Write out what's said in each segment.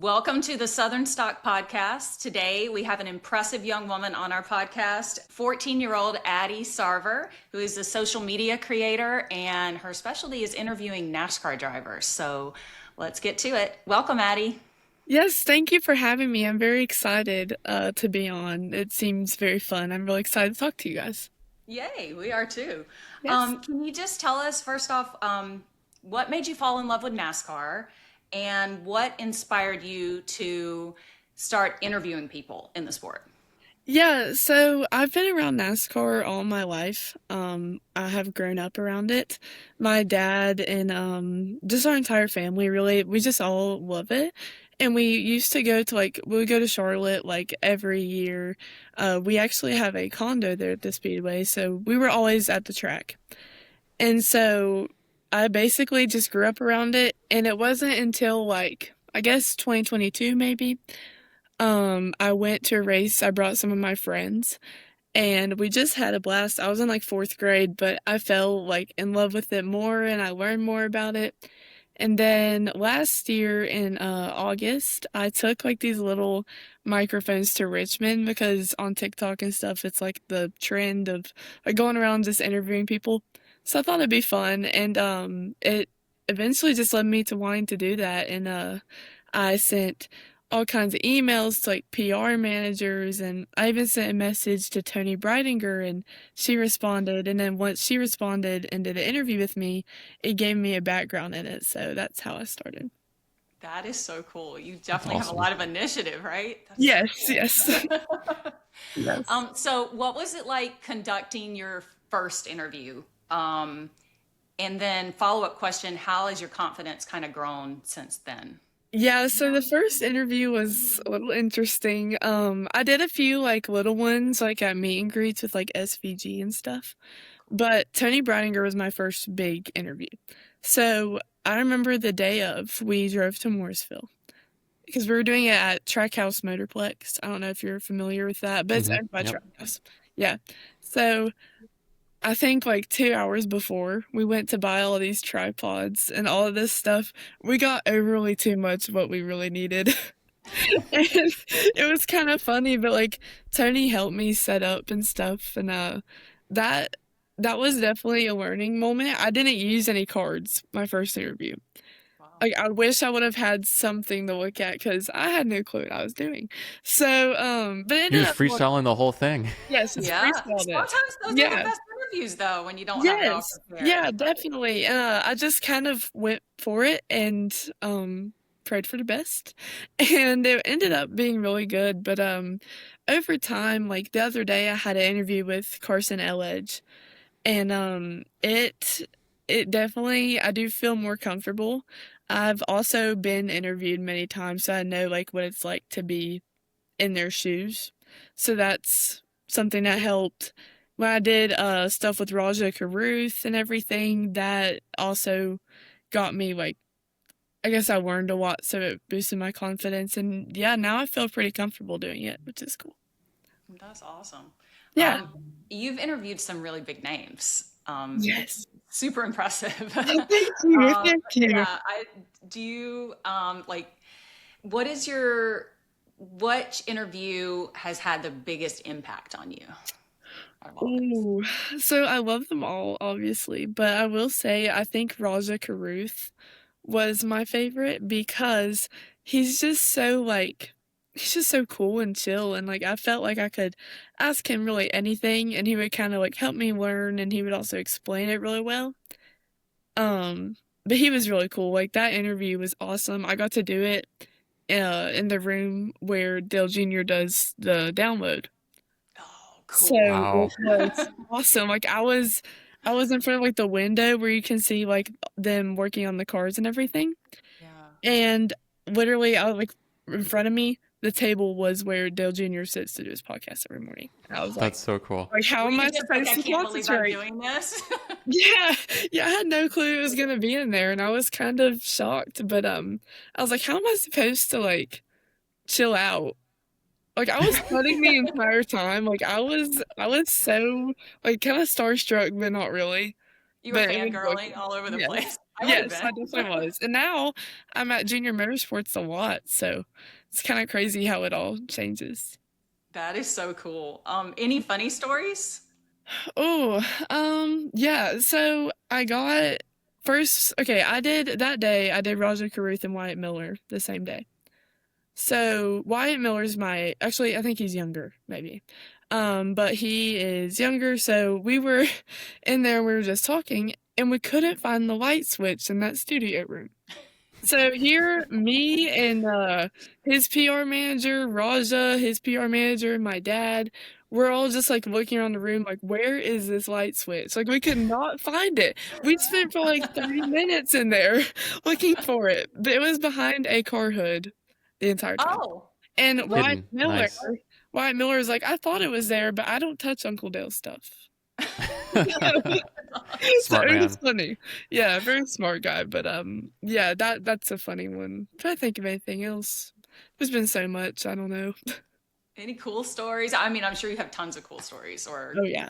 Welcome to the Southern Stock Podcast. Today we have an impressive young woman on our podcast, 14-year-old Addy Sarver, who is a social media creator, and her specialty is interviewing NASCAR drivers. So let's get to it. Welcome, Addy. Yes, thank you for having me. I'm very excited to be on. It seems very fun. I'm really excited to talk to you guys. Yay, we are too. Yes. Can you just tell us, first off, what made you fall in love with NASCAR and what inspired you to start interviewing people in the sport? Yeah, so I've been around NASCAR all my life. I have grown up around it. My dad and just our entire family really, we just all love it. And we used to go to we would go to Charlotte like every year. We actually have a condo there at the Speedway, so we were always at the track. And so I basically just grew up around it, and it wasn't until I guess 2022 maybe. I went to a race. I brought some of my friends, and we just had a blast. I was in like fourth grade, but I fell like in love with it more, and I learned more about it. And then last year in August, I took like these little microphones to Richmond because on TikTok and stuff, it's like the trend of like going around just interviewing people. So I thought it'd be fun, and it eventually just led me to wanting to do that. And I sent all kinds of emails to like PR managers, and I even sent a message to Tony Breidinger, and she responded. And then once she responded and did an interview with me, it gave me a background in it. So that's how I started. That is so cool. You definitely have a Awesome. lot of initiative, right? That's so Yes, yes. cool. Yes. So what was it like conducting your first interview? And then follow-up question, how has your confidence kind of grown since then? Yeah, so the first interview was a little interesting. I did a few like little ones like at meet and greets with like SVG and stuff. But Tony Breidinger was my first big interview. So I remember the day of, we drove to Morrisville because we were doing it at Trackhouse Motorplex. I don't know if you're familiar with that, but it's owned by Yep. Trackhouse. Yeah. So I think like 2 hours before we went to buy all these tripods and all of this stuff, we got overly too much of what we really needed. And it was kind of funny, but like Tony helped me set up and stuff, and that that was definitely a learning moment. I didn't use any cards my first interview. Wow. Like I wish I would have had something to look at because I had no clue what I was doing. So, but it He ended was up freestyling the whole thing. yes, it's Yeah. freestyled it. Sometimes those are the Yeah. best interviews though, when you don't have it all Yes. Yeah, prepared. definitely. I just kind of went for it and prayed for the best. And it ended up being really good. But over time, like the other day I had an interview with Carson Elledge, and it definitely, I do feel more comfortable. I've also been interviewed many times, so I know like what it's like to be in their shoes. So that's something that helped. When I did stuff with Raja Caruth and everything, that also got me like, I guess I learned a lot, so it boosted my confidence. And yeah, now I feel pretty comfortable doing it, which is cool. That's awesome. Yeah. You've interviewed some really big names. Yes. Super impressive. Thank you. Thank you. Yeah, do you like what is your which interview has had the biggest impact on you out of all those? Ooh, so I love them all, obviously, but I will say I think Raja Caruth was my favorite because he's just so like he's just so cool and chill, and like I felt like I could ask him really anything and he would kind of like help me learn, and he would also explain it really well. But he was really cool. Like that interview was awesome. I got to do it in the room where Dale Jr. does the download. Oh, So cool. Wow. it was awesome. Like I was in front of like the window where you can see like them working on the cars and everything. Yeah. And literally I was like in front of me, the table was where Dale Jr. sits to do his podcast every morning. And I was That's so cool. how Were am you I just like, supposed I to can't believe I'm concentrate? doing this? Yeah, yeah, I had no clue it was gonna be in there, and I was kind of shocked. But I was like, how am I supposed to like chill out? Like I was sweating the entire time. Like I was so like kind of starstruck, but not really. You were but it was really fangirling cool. all over the Yes. place. I would have Yes, I been. definitely was. And now I'm at Junior Motorsports a lot, so it's kind of crazy how it all changes. That is so cool. Any funny stories? Oh, yeah. So I got first. Okay, I did that day. I did Roger Carruth and Wyatt Miller the same day. So Wyatt Miller's my actually I think he's younger maybe, but he is younger. So we were in there. We were just talking, and we couldn't find the light switch in that studio room. So here, me and his PR manager, Raja, his PR manager, and my dad, we're all just like looking around the room, like, where is this light switch? Like, we could not find it. We spent for like 30 minutes in there looking for it. It was behind a car hood the entire time. Oh, And what? Nice. Wyatt Miller is like, I thought it was there, but I don't touch Uncle Dale's stuff. So Smart it was man. funny. Yeah, very smart guy. But yeah, that's a funny one. Try to think of anything else. There's been so much, I don't know. Any cool stories? I mean, I'm sure you have tons of cool stories Oh or, yeah.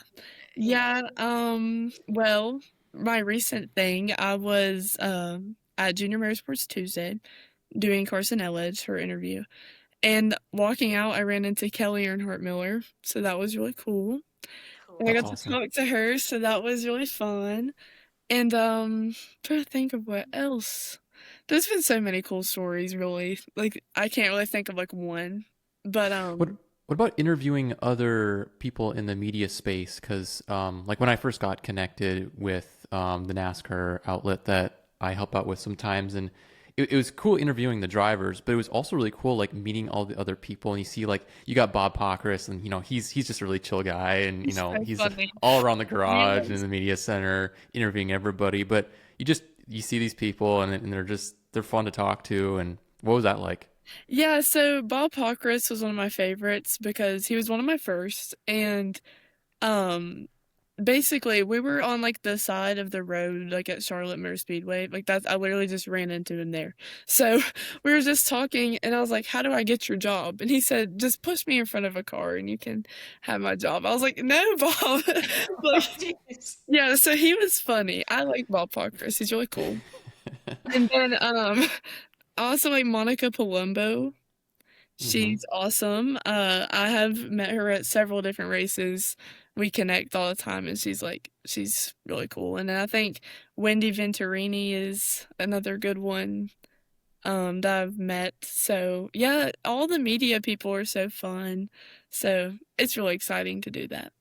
you know. Yeah, well, my recent thing, I was at Junior Motorsports Tuesday doing Carson Elledge, her interview. And walking out, I ran into Kelly Earnhardt Miller, so that was really cool. And I Cool. That's got to awesome. talk to her, so that was really fun. And trying to think of what else. There's been so many cool stories, really. Like I can't really think of like one, but What what about interviewing other people in the media space? Because like when I first got connected with the NASCAR outlet that I help out with sometimes, and it was cool interviewing the drivers, but it was also really cool like meeting all the other people. And you see like you got Bob Pockrass, and he's just a really chill guy, and it's so he's funny. all around the garage and in Yes. the media center interviewing everybody. But you see these people, and they're fun to talk to. And what was that like? Yeah, so Bob Pockrass was one of my favorites because he was one of my first, and um basically we were on like the side of the road like at Charlotte Motor Speedway. Like that's I literally just ran into him there. So we were just talking and I was like, "How do I get your job?" And he said, "Just push me in front of a car and you can have my job." I was like, "No, Bob." Like Jeez. yeah, so he was funny. I like Bob Pockrass. He's really cool. And then I also like Monica Palumbo. Hmm. She's awesome. I have met her at several different races. We connect all the time, and she's really cool. And then I think Wendy Venturini is another good one that I've met. So yeah, all the media people are so fun. So it's really exciting to do that.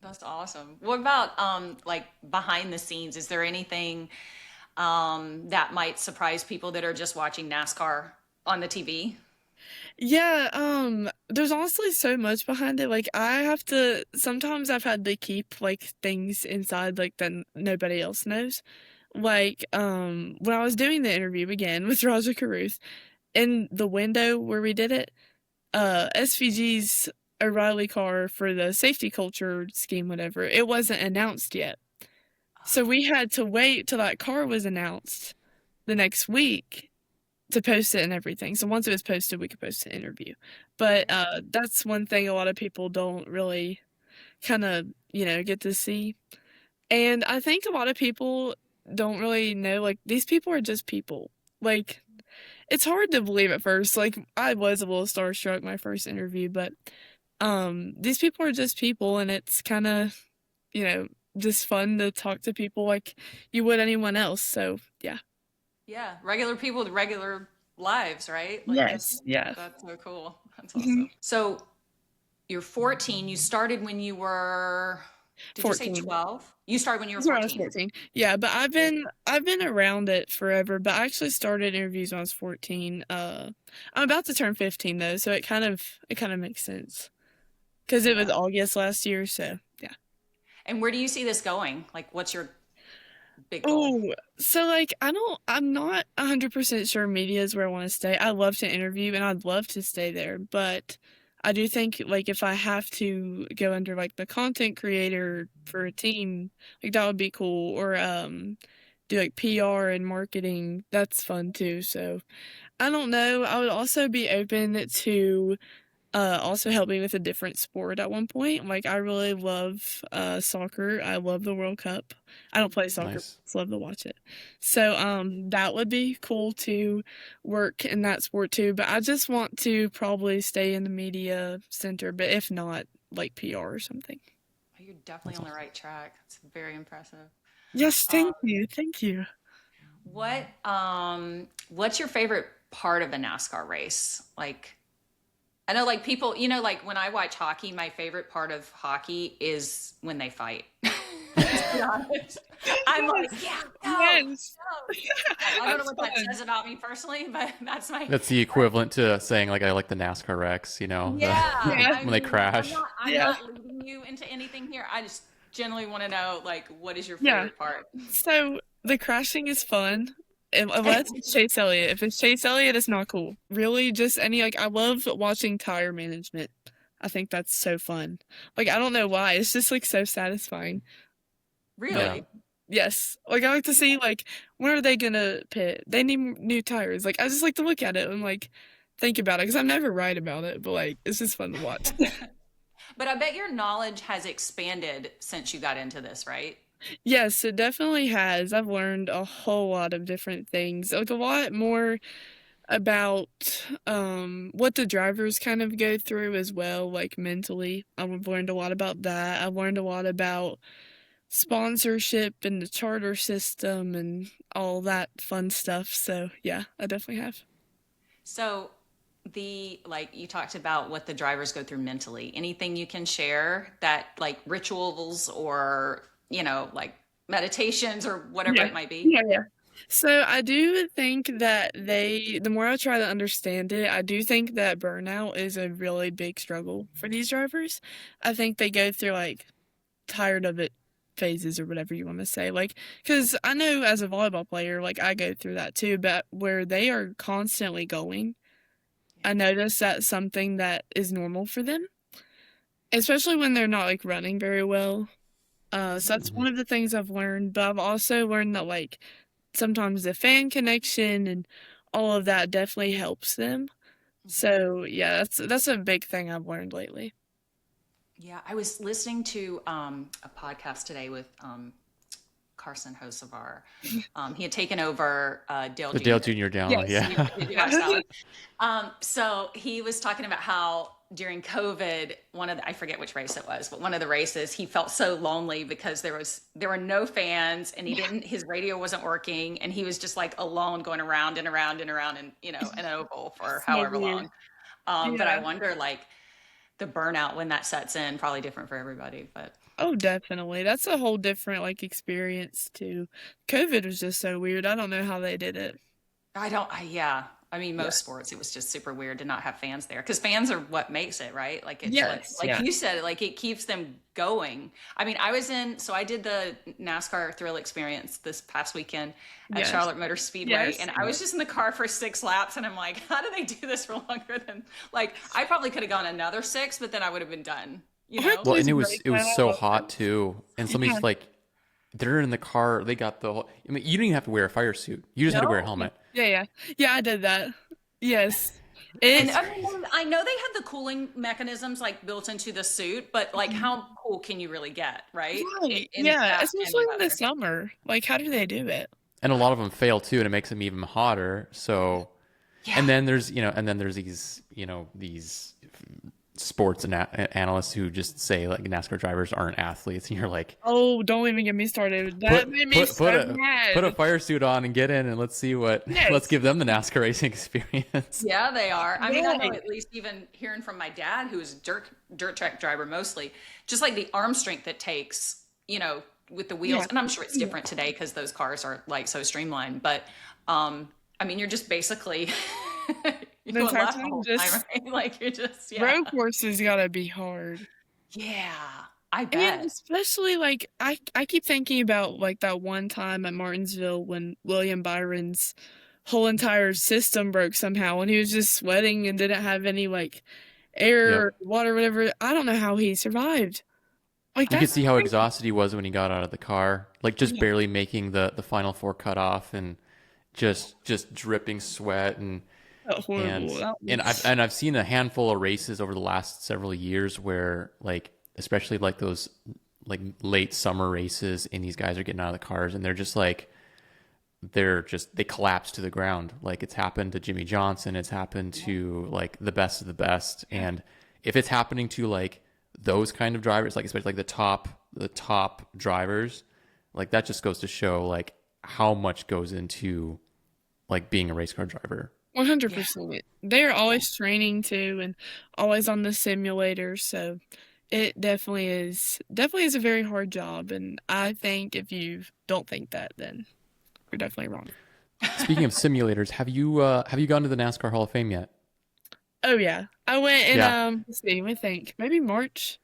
That's awesome. What about like behind the scenes? Is there anything that might surprise people that are just watching NASCAR on the TV? Yeah, there's honestly so much behind it. Like I have to sometimes I've had to keep like things inside like that nobody else knows. Like, when I was doing the interview again with Raja Caruth, in the window where we did it, SVG's O'Reilly car for the safety culture scheme, whatever, it wasn't announced yet. So we had to wait till that car was announced the next week to post it and everything. So once it was posted, we could post the interview. But that's one thing a lot of people don't really kind of, get to see. And I think a lot of people don't really know, like, these people are just people. Like, it's hard to believe at first. Like, I was a little starstruck my first interview, but these people are just people, and it's kind of, you know, just fun to talk to people like you would anyone else. So, yeah. Yeah, regular people with regular lives, right? Like Yes. Yeah. that's so cool. That's Hmm. awesome. So you're 14. You started when you were, did you say 14. 12? You started when you were That's where I was 14. 14. Yeah, but I've been around it forever, but I actually started interviews when I was 14. I'm about to turn 15 though, so it kind of makes sense. Because it was Yeah. August last year, so yeah. And where do you see this going? Like, what's your big goal? Oh, so like I'm not 100% sure media is where I want to stay. I love to interview and I'd love to stay there, but I do think like if I have to go under like the content creator for a team, like that would be cool. Or do like PR and marketing. That's fun too. So I don't know. I would also be open to also helped me with a different sport at one point. Like, I really love soccer. I love the World Cup. I don't play soccer, but Nice. I just love to watch it. So that would be cool to work in that sport too. But I just want to probably stay in the media center, but if not, like PR or something. You're definitely That's on the awesome. right track. It's very impressive. Yes, Um, thank you. Thank you. what's your favorite part of a NASCAR race? Like, I know, like people, like when I watch hockey, my favorite part of hockey is when they fight. To be honest, I'm like, Yes. yeah, go, Yes. go. I don't know That's what that fun. says about me personally, but that's my. That's the equivalent to saying like I like the NASCAR wrecks, you know, Yeah, Yeah. I when they mean, crash. I'm Yeah. not leading you into anything here. I just generally want to know, like, what is your Yeah. favorite part? So the crashing is fun. Unless it's Chase Elliott. If it's Chase Elliott, it's not cool. Really, just any like I love watching tire management. I think that's so fun. Like I don't know why. It's just like so satisfying. But Yeah. Really? yes, like I like to see like when are they gonna pit? They need new tires. Like I just like to look at it and like think about it because I'm never right about it. But like it's just fun to watch. But I bet your knowledge has expanded since you got into this, right? Yes, it definitely has. I've learned a whole lot of different things. Like a lot more about what the drivers kind of go through as well, like mentally. I've learned a lot about that. I've learned a lot about sponsorship and the charter system and all that fun stuff. So yeah, I definitely have. So like you talked about what the drivers go through mentally. Anything you can share that like rituals or, like meditations or whatever Yeah. it might be? Yeah. So I do think that the more I try to understand it, I do think that burnout is a really big struggle for these drivers. I think they go through like tired of it phases or whatever you want to say. Like, because I know as a volleyball player, like I go through that too, but where they are constantly going, I notice that's something that is normal for them, especially when they're not like running very well. So that's Mhm. one of the things I've learned, but I've also learned that like sometimes the fan connection and all of that definitely helps them. Mhm. So yeah, that's a big thing I've learned lately. Yeah, I was listening to a podcast today with Carson Hocevar. He had taken over Dale The Dale Jr. Jr. down, Yes. yeah. Did you watch that Yeah. one? So he was talking about how during COVID, I forget which race it was, but one of the races, he felt so lonely because there were no fans and his radio wasn't working and he was just like alone going around and around and around and an oval for So however weird. long. But I Yeah. wonder like the burnout when that sets in, probably different for everybody, but Oh, definitely. That's a whole different like experience too. COVID was just so weird. I don't know how they did it. yeah. I mean, Yeah. most sports, it was just super weird to not have fans there because fans are what makes it, right? Like it's what, Yes. like Yeah. you said, like it keeps them going. I mean, so I did the NASCAR Thrill Experience this past weekend at Yes. Charlotte Motor Speedway, Yes. and I was just in the car for 6 laps, and I'm like, how do they do this for longer than, like, I probably could have gone another 6, but then I would have been done, you Aren't know? Well, those and it was great it when was I so love hot those? too. And Yeah. somebody's like they're in the car, they got the whole I mean, you didn't even have to wear a fire suit. You just had to wear a No. helmet. Yeah, yeah. Yeah, I did that. Yes. And It's I mean, I know they had the cooling mechanisms like built into the suit, but like how cool can you really get, right? right. In Yeah, that standing especially in the weather. summer. Like, how do they do it? And a lot of them fail too, and it makes them even hotter. So Yeah. and then there's these, these sports analysts who just say like NASCAR drivers aren't athletes, and you're like, Oh, don't even get me started. That put made me put put so a put a mad. fire suit on and get in, and let's see what let's Yes. give them the NASCAR racing experience. Yeah, they are. I mean, I know Right. at least even hearing from my dad, who's a dirt track driver mostly, just like the arm strength it takes, with the wheels. Yeah. And I'm sure it's different today because those cars are like so streamlined. But I mean, you're just basically you're The going entire left the time, whole time, just right? Like you're just road courses gotta be hard. yeah. I And bet. especially like I keep thinking about like that one time at Martinsville when William Byron's whole entire system broke somehow and he was just sweating and didn't have any like air Yep. or water, whatever. I don't know how he survived. Like You could that's see how crazy. exhausted he was when he got out of the car, like just Yeah. barely making the final four cutoff and just dripping sweat and Felt And horrible. That and I've was and I've seen a handful of races over the last several years where like especially like those like late summer races and these guys are getting out of the cars and they're just like they collapse to the ground. Like it's happened to Jimmy Johnson, it's happened to like the best of the best. And if it's happening to like those kind of drivers, like especially like the top drivers, like that just goes to show like how much goes into like being a race car driver. Yeah. 100%. They're always training too and always on the simulator, so it definitely is a very hard job, and I think if you don't think that, then you're definitely wrong. Speaking of simulators, have you gone to the NASCAR Hall of Fame yet? Oh yeah. I went in Yeah. let's see, let me think. Maybe March.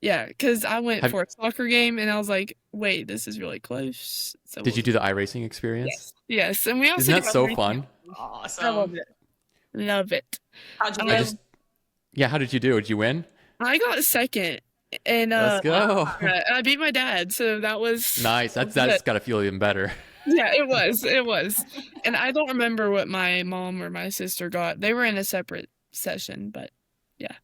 Yeah, because I went Have for a soccer game and I was like, wait, this is really close. So Did we'll you do the iRacing experience? yes. Yes. And we Isn't also that got so racing. fun? I love Awesome. it. Love it. How'd you I do? Um just Yeah, how did you do? Did you win? I got second and Let's go. yeah, I beat my dad, so Nice. that was That's good. got to feel even better. Yeah, it was. It was. And I don't remember what my mom or my sister got. They were in a separate session, but yeah.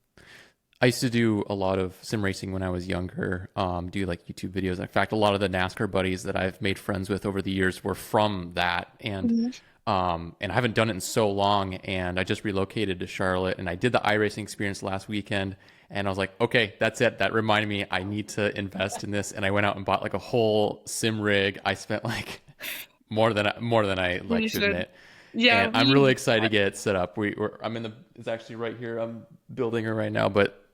I used to do a lot of sim racing when I was younger, do like YouTube videos. In fact, a lot of the NASCAR buddies that I've made friends with over the years were from that. And I haven't done it in so long. And I just relocated to Charlotte and I did the iRacing experience last weekend. And I was like, okay, that's it. That reminded me I need to invest in this. And I went out and bought like a whole sim rig. I spent like more than I like You to should. admit. Yeah, And I'm really excited to get it set up. It's actually right here. I'm building it right now, but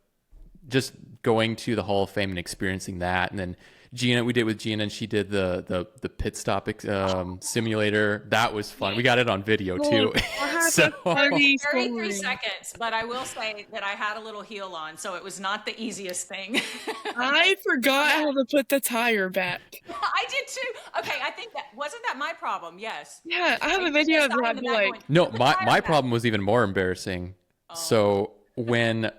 just going to the Hall of Fame and experiencing that, and then Gina, we did with Gina, and she did the pit stop simulator. That was fun. We got it on video too. I have So a funny 33 story. seconds, but I will say that I had a little heel on, so it was not the easiest thing. I forgot how to put the tire back. I did too. Okay, I think that wasn't that my problem. Yes. Yeah, I have Like, a video of just that. in the Be back like, going, no, "Put the my tire my back." problem was even more embarrassing. So when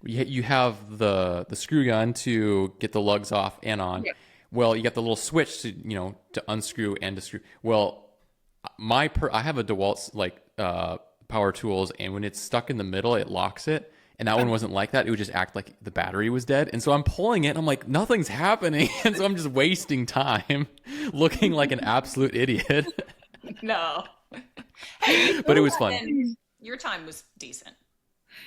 you have the screw gun to get the lugs off and on. yeah, Well, you got the little switch to unscrew and to screw. Well, I have a DeWalt like power tools, and when it's stuck in the middle, it locks it. And that one wasn't like that. It would just act like the battery was dead. And so I'm pulling it, and I'm like, nothing's happening. And so I'm just wasting time looking like an absolute idiot. No. Hey, But it was fun. and your time was decent.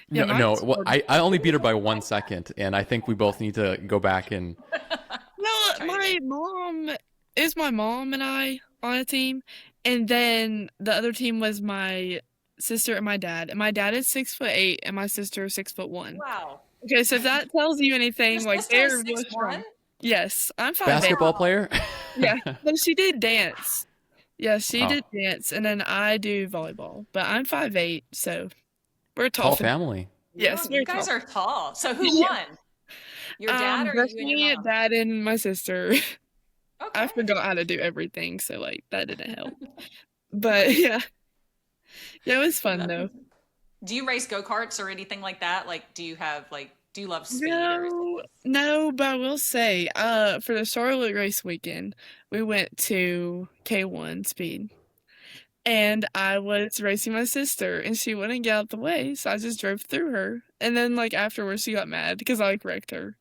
yeah, No, mine's well, horrible. I only beat her by 1 second, and I think we both need to go back and Well, my mom is my mom and I on a team, and then the other team was my sister and my dad. And my dad is 6'8", and my sister is 6'1". Wow. Okay, so if that tells you anything, Your like sister is they're really 6'1"? strong. Yes, I'm 5'8". basketball player. Yeah, but she did dance. Yeah, she Oh, did dance, and then I do volleyball. But I'm 5'8", so we're tall. tall family. Yes, You very guys tall. are tall. So who Yeah. won? Your dad or you and Definitely your mom? dad and my sister. I Okay. forgot how to do everything, so like that didn't help. But yeah, it was fun though. Do you race go-karts or anything like that? Like, do you love speed or? No, but I will say, for the Charlotte race weekend, we went to K1 speed. And I was racing my sister, and she wouldn't get out the way, so I just drove through her. And then, like, afterwards, she got mad because I, like, wrecked her.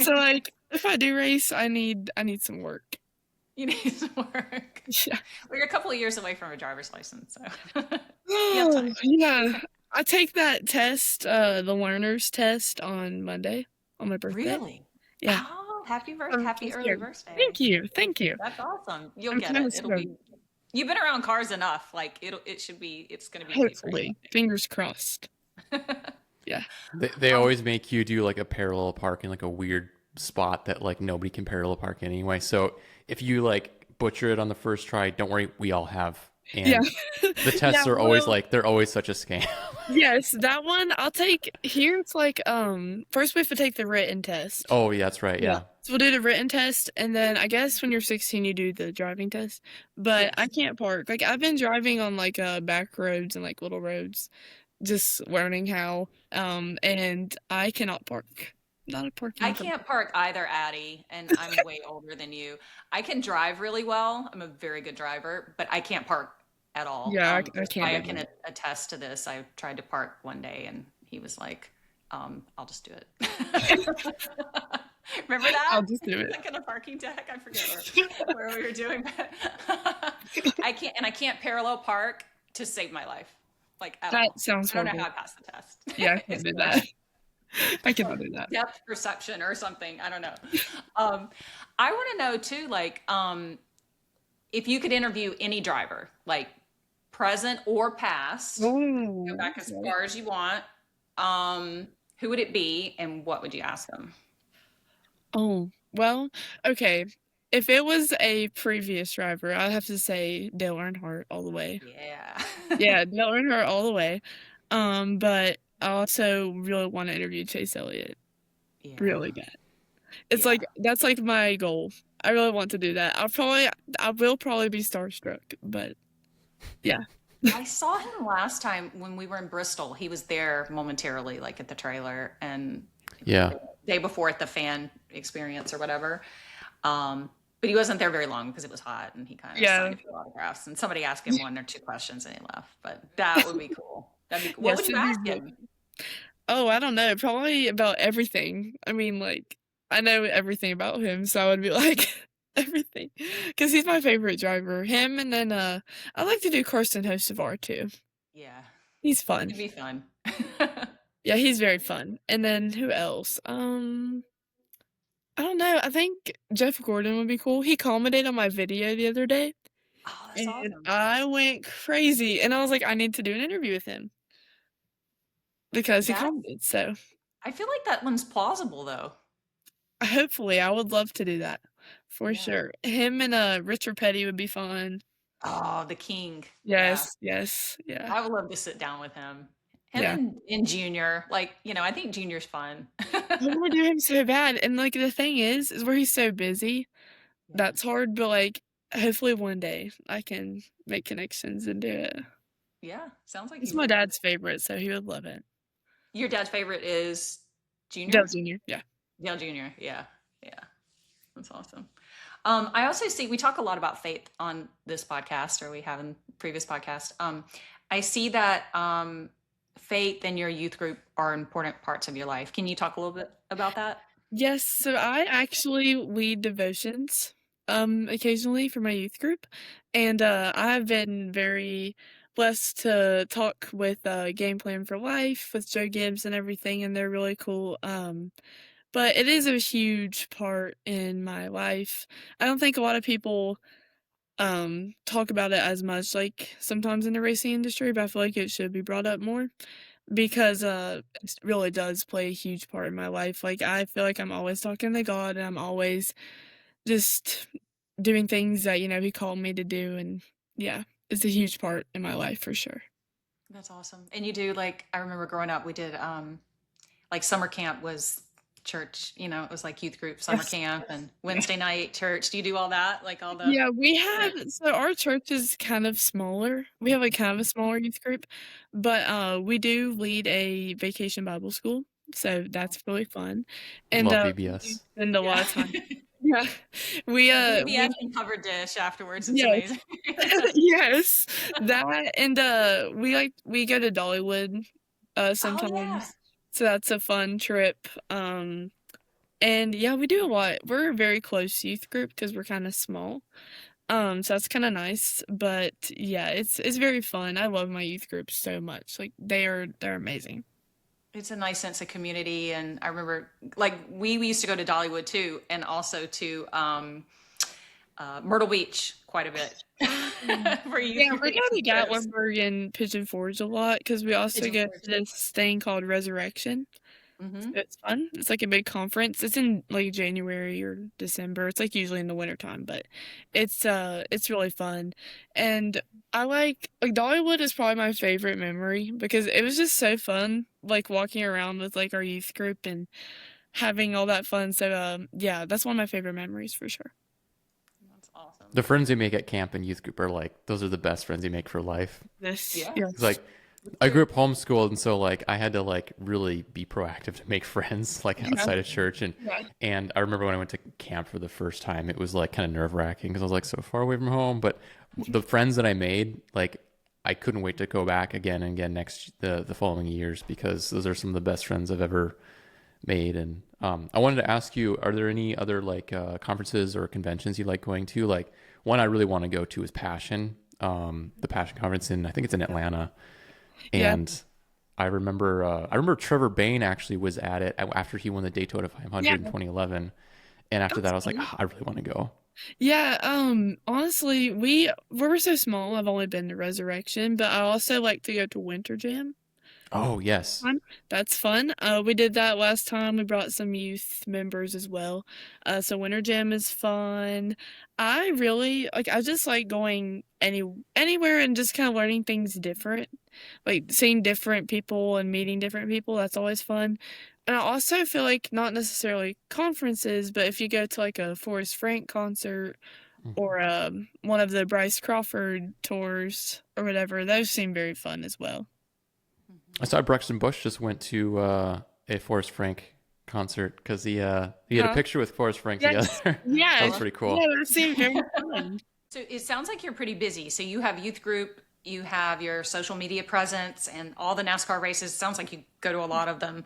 So, like, if I do race, I need some work. You need some work. Yeah. Well, you're a couple of years away from a driver's license, so have time. Oh, yeah. I take that test, the learner's test on Monday, on my birthday. Really? Yeah. Oh, happy I'm early scared. birthday. Thank you. Thank you. That's awesome. You'll I'm get kinda it. It'll be. You've been around cars enough. Like it's gonna be easy for you. Hopefully. Fingers crossed. Yeah. They always make you do like a parallel park in like a weird spot that like nobody can parallel park anyway. So if you like butcher it on the first try, don't worry, we all have. And Yeah. the tests Yeah, are always well, like they're always such a scam. yes, that one I'll take. Here it's like first we have to take the written test. Oh yeah, that's right. Yeah. So we'll do the written test, and then I guess when you're 16 you do the driving test. But I Yes. can't park. Like I've been driving on like back roads and like little roads, just learning how. And I cannot park. Not a parking. I can't park either, Addie, and I'm way older than you. I can drive really well. I'm a very good driver, but I can't park at all. Yeah, I can't Josiah do can that. attest to this. I tried to park one day and he was like, I'll just do it. Remember I'll that? just do it. Like in a parking deck? I forget where we were doing, but I can't parallel park to save my life, like at That all. sounds I don't know horrible. how I passed the test. Yeah, I can't It's do like that. I cannot do that. depth perception or something. I don't know. Um, I want to know too, like, if you could interview any driver, like present or past, go Oh, back as okay. far as you want. Who would it be, and what would you ask them? Oh, well, okay. If it was a previous driver, I'd have to say Dale Earnhardt all the way. Yeah. Yeah, Dale Earnhardt all the way. But I also really want to interview Chase Elliott Yeah. really bad. It's Yeah. like that's like my goal. I really want to do that. I will probably be starstruck, but yeah. I saw him last time when we were in Bristol. He was there momentarily, like at the trailer, and Yeah. day before at the fan experience or whatever. But he wasn't there very long because it was hot, and he kind of Yeah. signed a few autographs. And somebody asked him one or two questions, and he left. But that would be cool. That'd be cool. What would Yes, you it'd be ask him? oh, I don't know. Probably about everything. I mean, like, I know everything about him, so I would be like, everything. Because he's my favorite driver. Him, and then, I like to do Karsten Hocevar too. Yeah, He's fun. it'd be fun. Yeah, he's very fun. And then who else? I don't know. I think Jeff Gordon would be cool. He commented on my video the other day, Oh, that's and awesome. I went crazy. And I was like, I need to do an interview with him because he That commented. So I feel like that one's plausible though. hopefully, I would love to do that for Yeah. sure. Him and Richard Petty would be fun. Oh, the king. Yeah. Yes, yes, yeah, I would love to sit down with him. Him yeah. and Junior. Like, I think Junior's fun. I want to do him so bad. And like the thing is where he's so busy, Yeah. that's hard. But like, hopefully one day I can make connections and do it. Yeah. Sounds like He's you my would. dad's favorite, so he would love it. Your dad's favorite is Dale Junior? Jr. Yeah. Dale Junior. Yeah. Yeah. That's awesome. I also see we talk a lot about faith on this podcast, or we have in previous podcast. I see that faith and your youth group are important parts of your life. Can you talk a little bit about that? Yes, so I actually lead devotions occasionally for my youth group, and I've been very blessed to talk with Game Plan for Life with Joe Gibbs and everything, and they're really cool. But it is a huge part in my life. I don't think a lot of people talk about it as much, like sometimes in the racing industry, but I feel like it should be brought up more because it really does play a huge part in my life. Like I feel like I'm always talking to God, and I'm always just doing things that He called me to do, and yeah, it's a huge part in my life for sure. That's awesome. And you do, like, I remember growing up, we did like summer camp was church, it was like youth group summer Yes. camp and Wednesday night church. Do you do all that? Like all the Yeah, we have so our church is kind of smaller. We have like kind of a smaller youth group, but we do lead a vacation Bible school, so that's really fun. And Love we do VBS. spend a lot yeah. of time. Yeah. We VBS and covered dish afterwards. It's yes. amazing. Yes. That and we go to Dollywood Oh yeah. sometimes. So that's a fun trip. And yeah, we do a lot. We're a very close youth group because we're kind of small. So that's kind of nice. But yeah, it's very fun. I love my youth group so much. Like they're amazing. It's a nice sense of community. And I remember, like, we used to go to Dollywood too, and also to Myrtle Beach quite a bit for youth Yeah, we go to trips. Gatlinburg and Pigeon Forge a lot because we also Pigeon go Forge. to this thing called Resurrection. Hmm. It's fun. It's like a big conference. It's in like January or December. It's like usually in the wintertime, but it's really fun. And I like Dollywood is probably my favorite memory because it was just so fun like walking around with like our youth group and having all that fun. So yeah, that's one of my favorite memories for sure. That's awesome. The friends you make at camp and youth group are like, those are the best friends you make for life. This Yeah. yes. It's like, I grew up homeschooled, and so like I had to like really be proactive to make friends like Yeah. outside of church, and Yeah. and I remember when I went to camp for the first time, it was like kind of nerve wracking because I was like so far away from home. But the friends that I made, like I couldn't wait to go back again and again the following years because those are some of the best friends I've ever made. And I wanted to ask you, are there any other like conferences or conventions you like going to? Like one I really want to go to is Passion, the Passion conference in I think it's in Atlanta. Yeah. And I remember Trevor Bayne actually was at it after he won the Daytona Yeah. 500 in 2011. And after That's that, I was like, fun. "Ah, I really want to go." Yeah, honestly, we're so small. I've only been to Resurrection, but I also like to go to Winter Jam. Oh, yes. Fun. That's fun. We did that last time. We brought some youth members as well. So Winter Jam is fun. I really like. I just like going anywhere and just kind of learning things different, like seeing different people and meeting different people. That's always fun. And I also feel like not necessarily conferences, but if you go to like a Forrest Frank concert or one of the Bryce Crawford tours or whatever, those seem very fun as well. I saw Braxton Bush just went to a Forrest Frank concert because he had a Huh? picture with Forrest Frank Yes. together. That was Yes. pretty Yeah, cool. that seemed very fun. So it sounds like you're pretty busy. So you have youth group, you have your social media presence, and all the NASCAR races. Sounds like you go to a lot of them.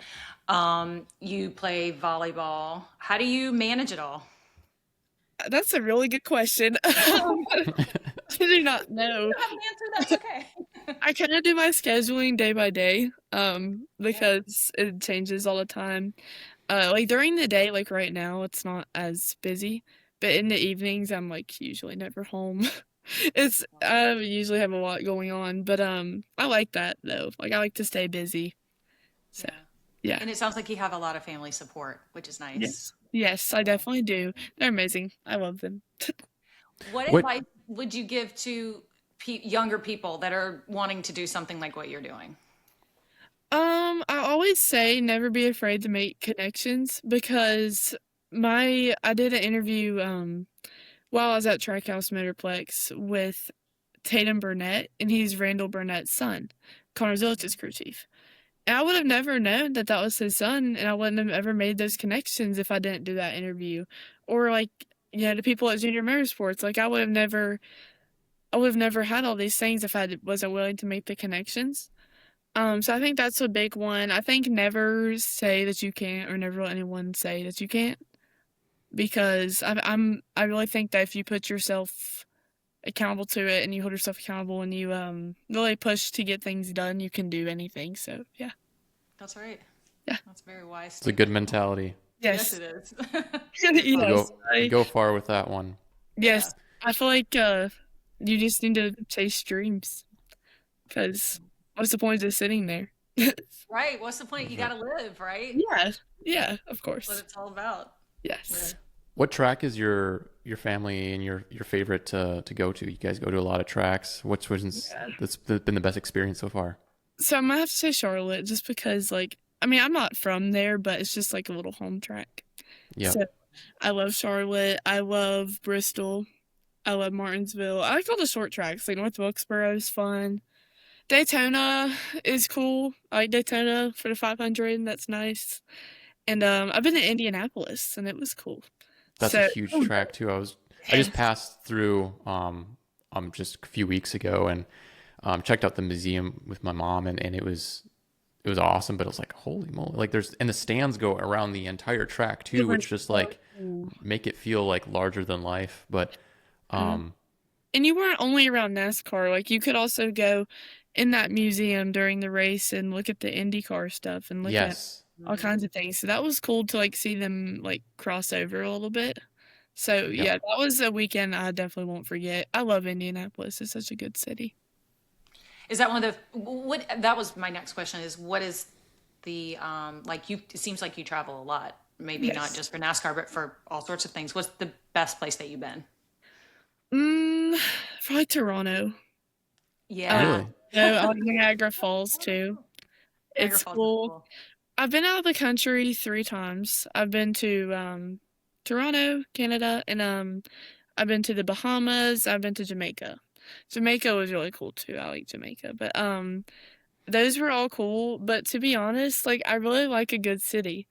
You play volleyball. How do you manage it all? That's a really good question. I do not know. You don't have an answer, that's okay. I kind of do my scheduling day by day, Yeah. because it changes all the time. Like during the day, like right now, it's not as busy, but in the evenings, I'm like usually never home. I usually have a lot going on, but I like that though. Like I like to stay busy. So Yeah. yeah, And it sounds like you have a lot of family support, which is nice. yes, yes, I Yeah. definitely do. They're amazing. I love them. What What advice would you give to younger people that are wanting to do something like what you're doing? I always say never be afraid to make connections because I did an interview while I was at Trackhouse Motorplex with Tatum Burnett, and he's Randall Burnett's son, Connor Zilich's crew chief. And I would have never known that that was his son, and I wouldn't have ever made those connections if I didn't do that interview. Or like, the people at Junior Motorsports, like I would have never had all these things if wasn't willing to make the connections. So I think that's a big one. I think never say that you can't, or never let anyone say that you can't, because I really think that if you put yourself accountable to it and you hold yourself accountable and you really push to get things done, you can do anything. So yeah, That's right. yeah, That's a very wise it's a good statement. mentality. Yes, yes, it is. You yes, go you go far with that one. Yeah. yes. I feel like you just need to chase dreams, because what's the point of just sitting there? Right. What's the point? You got to live, right? Yeah, yeah, of That's what course. it's all about. Yeah. Yes. What track is your family and your favorite to go to? You guys go to a lot of tracks. Yeah. That's been the best experience so far? So I'm gonna have to say Charlotte just because, like, I mean, I'm not from there, but it's just like a little home track. Yep. So I love Charlotte. I love Bristol. I love Martinsville. I like all the short tracks. Like North Wilkesboro is fun. Daytona is cool. I like Daytona for the 500. That's nice. And I've been to Indianapolis, and it was cool. That's a So huge track too. I yeah, just passed through just a few weeks ago and checked out the museum with my mom and it was awesome, but it was like holy moly. Like there's and the stands go around the entire track it too, was which just so like cool. make it feel like larger than life. But Mhm. um And you weren't only around NASCAR. Like you could also go in that museum during the race and look at the IndyCar stuff and look at yes. all Mhm. kinds of things. So that was cool to like see them like cross over a little bit. So Yep. yeah, that was a weekend I definitely won't forget. I love Indianapolis. It's such a good city. Is that one of the, what, that was my next question is what is the, like you, it seems like you travel a lot, maybe not Yes. just for NASCAR, but for all sorts of things. What's the best place that you've been? Mm, probably Toronto. Yeah. Really? No, I like Niagara Falls too. Niagara It's Falls is cool. cool. I've been out of the country 3 times. I've been to Toronto, Canada, and I've been to the Bahamas. I've been to Jamaica. Jamaica was really cool too. I like Jamaica, but those were all cool. But to be honest, like I really like a good city,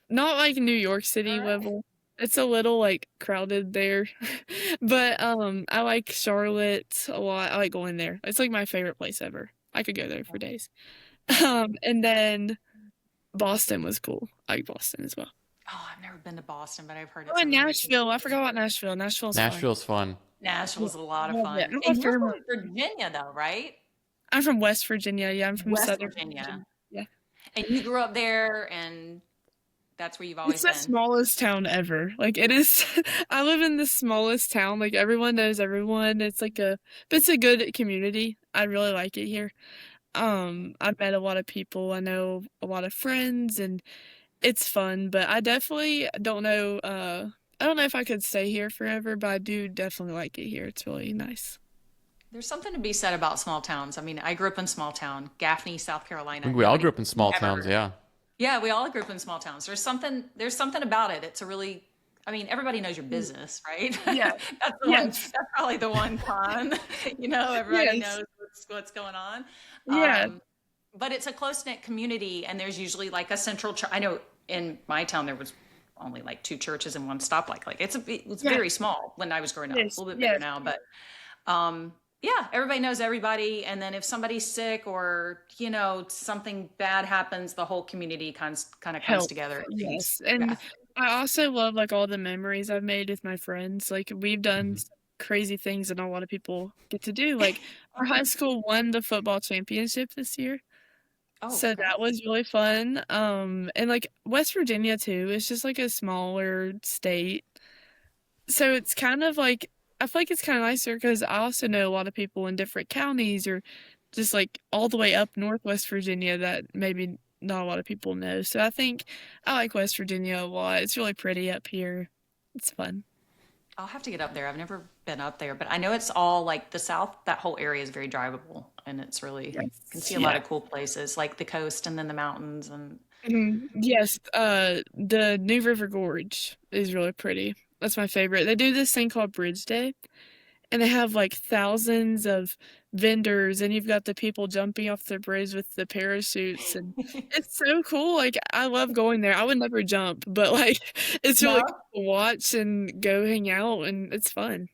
not like New York All City right. level. It's a little like crowded there. But I like Charlotte a lot. I like going there. It's like my favorite place ever. I could go there for days. That's awesome. And then Boston was cool. I like Boston as well. Oh, I've never been to Boston, but I've heard Oh, it's a and really cool Nashville. I forgot city. about Nashville. Nashville's fun. Nashville's fun. Yeah, Nashville's a lot of love it. fun. I don't know And if you're you're from from Virginia, though, right? I'm from West Virginia. Yeah, I'm from West Southern Virginia. Virginia. Yeah. And you grew up there, and that's where you've It's always the been. smallest town ever. Like it is I live in the smallest town. Like everyone knows everyone. But it's a good community. I really like it here. I've met a lot of people. I know a lot of friends and it's fun, but I definitely I don't know if I could stay here forever, but I do definitely like it here. It's really nice. There's something to be said about small towns. I mean, I grew up in small town, Gaffney, South I Carolina. think we all Nobody grew up in small towns, ever. yeah. Yeah, we all grew up in small towns. There's something about it. It's a really, I mean, everybody knows your Mm. business, right? Yeah. That's the one. Yes. That's probably the one con. Everybody Yes. knows what's going on. Yeah. But it's a close knit community, and there's usually like a central church. I know in my town there was only like two churches and one stoplight. Like it's Yeah. very small when I was growing up. A Yes. little bit bigger Yes. now, but yeah, everybody knows everybody. And then if somebody's sick or something bad happens, the whole community kind of comes Help. together. It seems. Yes. Yeah. And I also love like all the memories I've made with my friends. Like we've done Mhm. some crazy things that not a lot of people get to do. Like our high school won the football championship this year. Oh, So that congrats. was really fun. And like West Virginia too, it's just like a smaller state. So it's kind of like I feel like it's kind of nicer because I also know a lot of people in different counties or just like all the way up Northwest Virginia that maybe not a lot of people know. So I think I like West Virginia a lot. It's really pretty up here. It's fun. I'll have to get up there. I've never been up there, but I know it's all like the South, that whole area is very drivable and it's really, you can Yes. see a lot Yeah. of cool places like the coast and then the mountains and Yes. The New River Gorge is really pretty. That's my favorite. They do this thing called Bridge Day. And they have like thousands of vendors, and you've got the people jumping off the bridge with the parachutes, and it's so cool. Like I love going there. I would never jump, but like it's really no. cool to watch and go hang out, and it's fun.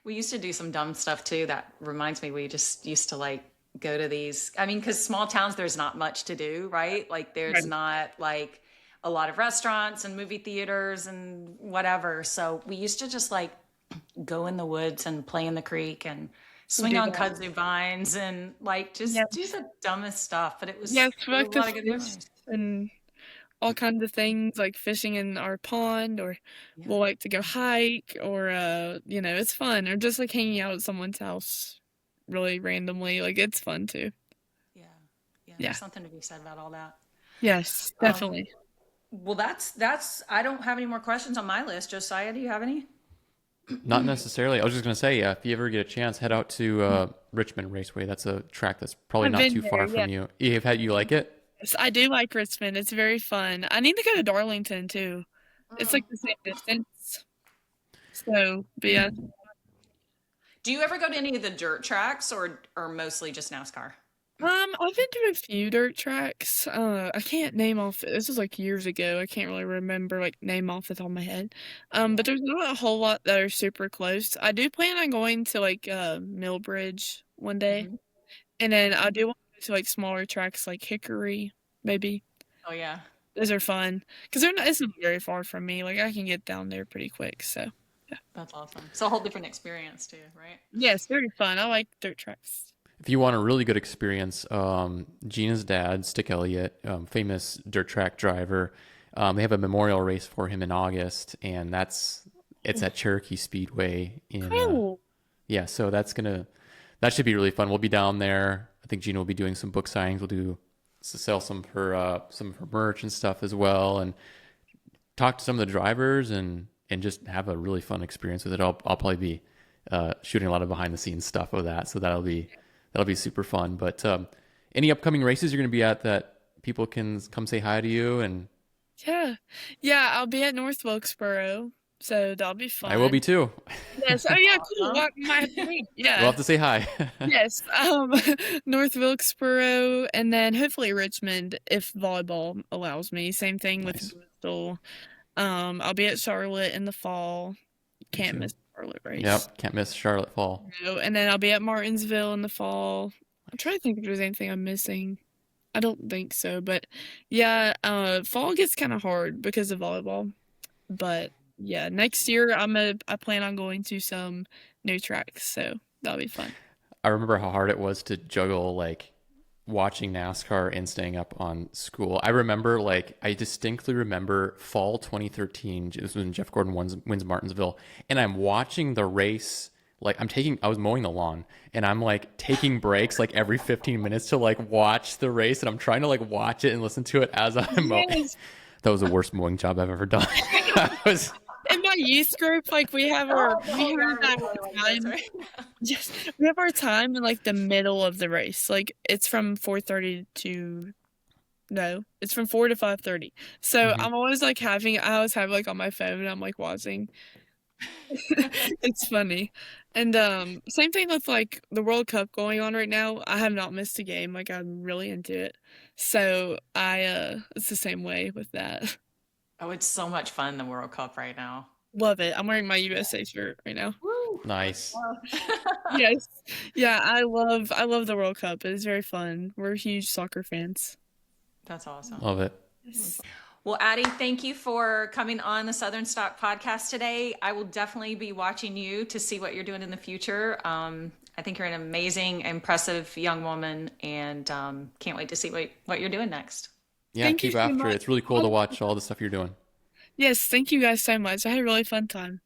We used to do some dumb stuff too. That reminds me, we just used to like go to these. I mean, because small towns, there's not much to do, right? Like, there's Right. not like a lot of restaurants and movie theaters and whatever. So we used to just like go in the woods and play in the creek and We swing do on that. kudzu vines and like just do Yes, the dumbest stuff. But yes, we it was like a to lot of good fish memories. and all kinds of things like fishing in our pond, or Yeah, we'll like to go hike, or it's fun, or just like hanging out at someone's house really randomly. Like it's fun too. yeah, yeah. Yeah. There's something to be said about all that. Yes, Um, definitely. well, that's. I don't have any more questions on my list. Josiah, do you have any? Not necessarily. I was just going to say, if you ever get a chance, head out to Richmond Raceway. That's a track that's probably I've not been too there, far yeah. from you. You like it? Yes, I do like Richmond. It's very fun. I need to go to Darlington too. It's like Mm. the same distance. So, but yeah. Do you ever go to any of the dirt tracks or mostly just NASCAR? I've been to a few dirt tracks. I can't name off. This was like years ago. I can't really remember like name off the top of my head. Yeah. But there's not a whole lot that are super close. I do plan on going to like Millbridge one day, Hmm. and then I do want to go to like smaller tracks like Hickory, maybe. Oh yeah. Those are fun because they're not. It's not very far from me. Like I can get down there pretty quick. So yeah. That's awesome. So a whole different experience too, right? Yes, very fun. I like dirt tracks. If you want a really good experience, Gina's dad, Stick Elliott, famous dirt track driver, they have a memorial race for him in August, and it's at Cherokee Speedway in Cool. yeah. So that should be really fun. We'll be down there. I think Gina will be doing some book signings. We'll sell some of her merch and stuff as well, and talk to some of the drivers and just have a really fun experience with it. I'll probably be shooting a lot of behind the scenes stuff of that, so that'll be super fun. But any upcoming races you're going to be at that people can come say hi to you, and Yeah. Yeah, I'll be at North Wilkesboro, so that'll be I will be fun. too. Yes. Oh yeah, cool. Awesome. Well, we might have to meet. We'll Yeah. have to say hi. Yes. North Wilkesboro, and then hopefully Richmond if volleyball allows me. Same thing with Nice. Bristol. I'll be at Charlotte in the fall. Me Can't too. miss the Charlotte race. Yep, can't miss Charlotte Fall. No, and then I'll be at Martinsville in the fall. I'm trying to think if there's anything I'm missing. I don't think so, but yeah, fall gets kind of hard because of volleyball. But yeah, next year I plan on going to some new tracks, so that'll be fun. I remember how hard it was to juggle like watching NASCAR and staying up on school. I distinctly remember fall 2013. This was when Jeff Gordon wins Martinsville, and I'm watching the race. I was mowing the lawn, and I'm like taking breaks like every 15 minutes to like watch the race, and I'm trying to like watch it and listen to it as I'm mowing. Yes. That was the worst mowing job I've ever done. I was In my youth group, like we have that time. Yes, we have our time in like the middle of the race. Like it's from 4:30 to no, it's from 4 to 5:30. So Mhm. I'm always like I always have like on my phone and I'm like watching. It's funny. And same thing with like the World Cup going on right now. I have not missed a game. Like I'm really into it. So I it's the same way with that. Oh, it's so much fun, the World Cup right now. Love it. I'm wearing my USA shirt right now. Woo! Nice. Yes. Yeah, I love the World Cup. It's very fun. We're huge soccer fans. That's awesome. Love it. Yes. Well, Addie, thank you for coming on the Southern Stock podcast today. I will definitely be watching you to see what you're doing in the future. I think you're an amazing, impressive young woman, and can't wait to see what you're doing next. Yeah, Thank you keep so after it. much. It's really cool to watch all the stuff you're doing. Yes, thank you guys so much. I had a really fun time.